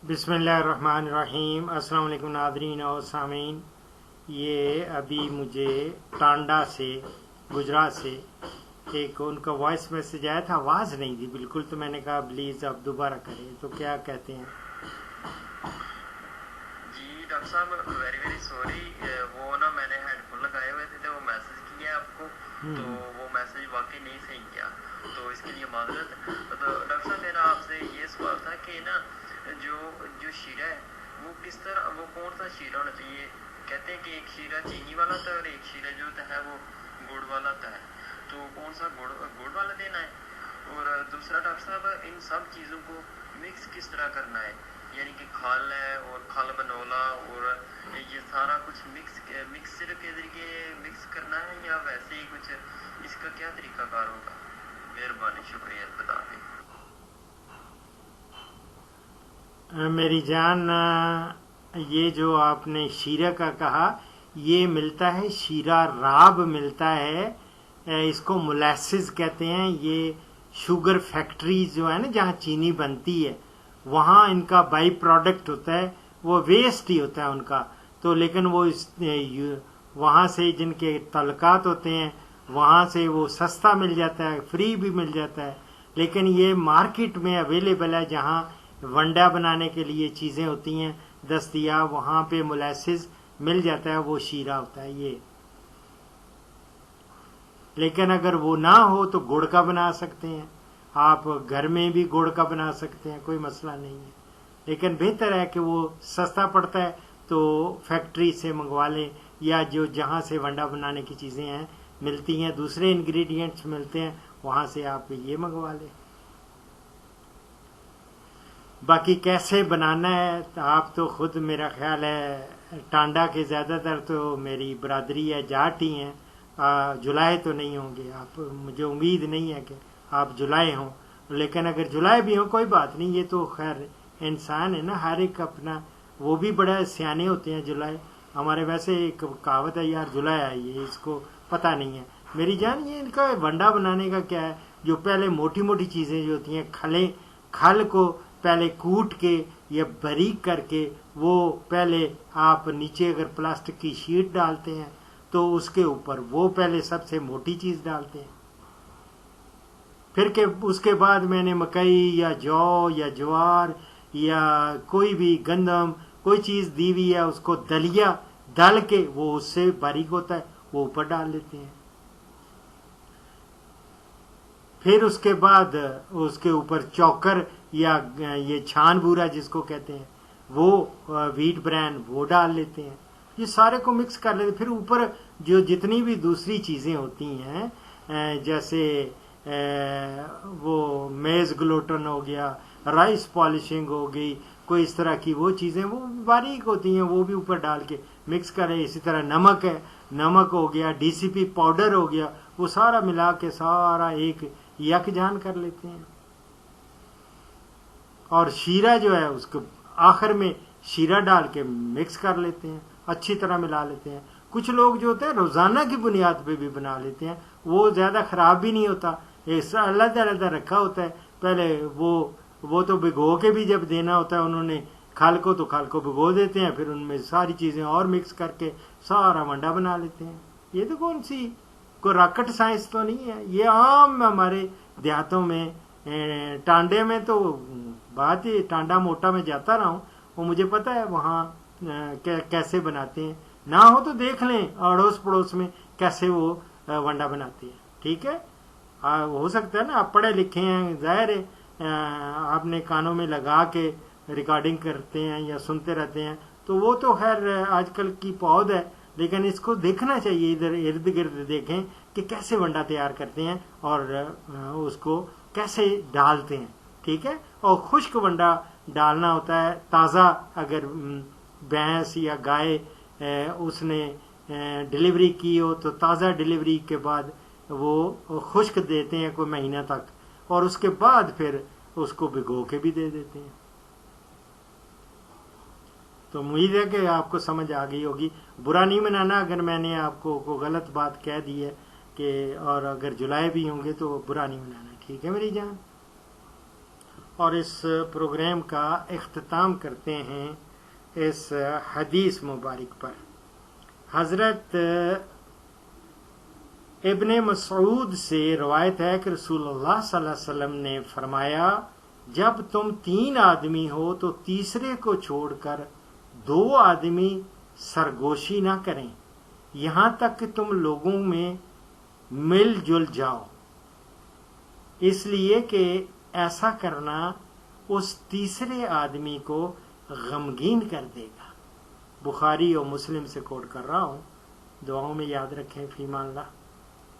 बिस्मिल्लाहिर्रहमानिर्रहीम। अस्सलाम वालेकुम नाज़रीन और सामीन। ये अभी मुझे टांडा से, गुजरात से एक उनका वॉइस मैसेज आया था, आवाज़ नहीं थी बिल्कुल, तो मैंने कहा प्लीज़ आप दोबारा करें। तो क्या कहते हैं? जी डॉक्टर साहब, वेरी वेरी सॉरी, वो ना मैंने हेडफोन लगाए हुए थे तो वो मैसेज किया आपको, तो वो मैसेज वाकई नहीं सही किया, तो इसके लिए माजरत। तो डॉक्टर साहब मेरा आपसे ये सवाल था कि ना जो शीरा है वो किस तरह, वो कौन सा शीरा होना चाहिए? कहते हैं कि एक शीरा चीनी वाला होता है और एक शीरा जो होता है वो गुड़ वाला होता है, तो कौन सा गुड़ वाला देना है? और दूसरा डॉक्टर साहब, इन सब चीज़ों को मिक्स किस तरह करना है? यानी कि खाल है और खाल बनोला और ये सारा कुछ मिक्सर के जरिए मिक्स करना है या वैसे ही कुछ, इसका क्या तरीकाकार होगा? मेहरबानी, शुक्रिया, बता दें। मेरी जान, ये जो आपने शीरा का कहा, ये मिलता है शीरा राब मिलता है। इसको मोलासिस कहते हैं। ये शुगर फैक्ट्रीज जो है ना, जहाँ चीनी बनती है, वहाँ इनका बाई प्रोडक्ट होता है, वो वेस्ट ही होता है उनका। तो लेकिन वो वहाँ से जिनके तलकात होते हैं वहाँ से वो सस्ता मिल जाता है, फ्री भी मिल जाता है। लेकिन ये मार्केट में अवेलेबल है, जहाँ वंडा बनाने के लिए चीज़ें होती हैं दस्तयाब, वहाँ पे मोलासिस मिल जाता है, वो शीरा होता है ये। लेकिन अगर वो ना हो तो गुड़ का बना सकते हैं, आप घर में भी गुड़ का बना सकते हैं, कोई मसला नहीं है। लेकिन बेहतर है कि वो सस्ता पड़ता है तो फैक्ट्री से मंगवा लें, या जो जहाँ से वंडा बनाने की चीज़ें हैं मिलती हैं, दूसरे इंग्रेडिएंट्स मिलते हैं, वहाँ से आप ये मंगवा लें। बाकी कैसे बनाना है, तो आप तो खुद, मेरा ख्याल है टांडा के ज़्यादातर तो मेरी बरादरी है, जाट ही हैं, जुलाए तो नहीं होंगे आप, मुझे उम्मीद नहीं है कि आप जुलाए हों। लेकिन अगर जुलाए भी हों कोई बात नहीं, ये तो खैर इंसान है ना, हर एक अपना, वो भी बड़ा सियाने होते हैं जुलाए। हमारे वैसे एक कहावत है, यार जुलाए आई है, इसको पता नहीं है। मेरी जान, ये इनका वंडा बनाने का क्या है, जो पहले मोटी मोटी चीज़ें जो होती हैं, खल को पहले कूट के या बारीक करके, वो पहले आप नीचे अगर प्लास्टिक की शीट डालते हैं तो उसके ऊपर वो पहले सबसे मोटी चीज़ डालते हैं, फिर के उसके बाद मैंने मकई या जौ या ज्वार या कोई भी गंदम कोई चीज़ दी हुई है, उसको दलिया डाल के, वो उससे बारीक होता है, वो ऊपर डाल लेते हैं। फिर उसके बाद उसके ऊपर चौकर या ये छान बूरा जिसको कहते हैं, वो व्हीट ब्रांड वो डाल लेते हैं। ये सारे को मिक्स कर लेते। फिर ऊपर जो जितनी भी दूसरी चीज़ें होती हैं, जैसे वो मेज ग्लूटन हो गया, राइस पॉलिशिंग हो गई, कोई इस तरह की वो चीज़ें वो बारीक होती हैं, वो भी ऊपर डाल के मिक्स करें। इसी तरह नमक है, नमक हो गया, डीसीपी पाउडर हो गया, वो सारा मिला के सारा एक यकजान कर लेते हैं। और शीरा जो है उसको आखिर में शीरा डाल के मिक्स कर लेते हैं, अच्छी तरह मिला लेते हैं। कुछ लोग जो होते हैं रोज़ाना की बुनियाद पे भी बना लेते हैं, वो ज़्यादा ख़राब भी नहीं होता, ऐसा अलग अलग रखा होता है। पहले वो तो भिगो के भी जब देना होता है उन्होंने खाल को, तो खाल को भिगो देते हैं, फिर उनमें सारी चीज़ें और मिक्स करके सारा वंडा बना लेते हैं। ये तो कौन सी कोई रॉकेट साइंस तो नहीं है, ये आम हमारे देहातों में, टांडे में तो बात ही, टांडा मोटा में जाता रहा हूँ, वो मुझे पता है वहाँ कैसे बनाते हैं। ना हो तो देख लें अड़ोस पड़ोस में कैसे वो वंडा बनाते हैं, ठीक है। हो सकता है ना आप पढ़े लिखे हैं, जाहिर है आपने कानों में लगा के रिकॉर्डिंग करते हैं या सुनते रहते हैं, तो वो तो खैर आजकल की पौध है। लेकिन इसको देखना चाहिए, इधर इर्द गिर्द देखें कि कैसे वंडा तैयार करते हैं और उसको कैसे डालते हैं, ठीक है। और खुश्क वंडा डालना होता है, ताज़ा, अगर भैंस या गाय उसने डिलीवरी की हो तो ताज़ा डिलीवरी के बाद वो खुश्क देते हैं कोई महीना तक, और उसके बाद फिर उसको भिगो के भी दे देते हैं। तो उम्मीद है कि आपको समझ आ गई होगी। बुरा नहीं मनाना अगर मैंने आपको को गलत बात कह दी है कि, और अगर जुलाए भी होंगे तो बुरा नहीं मनाना, ठीक है मेरी जान। اور اس پروگرام کا اختتام کرتے ہیں اس حدیث مبارک پر۔ حضرت ابن مسعود سے روایت ہے کہ رسول اللہ صلی اللہ علیہ وسلم نے فرمایا، جب تم 3 آدمی ہو تو تیسرے کو چھوڑ کر 2 آدمی سرگوشی نہ کریں یہاں تک کہ تم لوگوں میں مل جل جاؤ، اس لیے کہ ایسا کرنا اس تیسرے آدمی کو غمگین کر دے گا۔ بخاری اور مسلم سے کوٹ کر رہا ہوں، دعاؤں میں یاد رکھیں، فی امان اللہ۔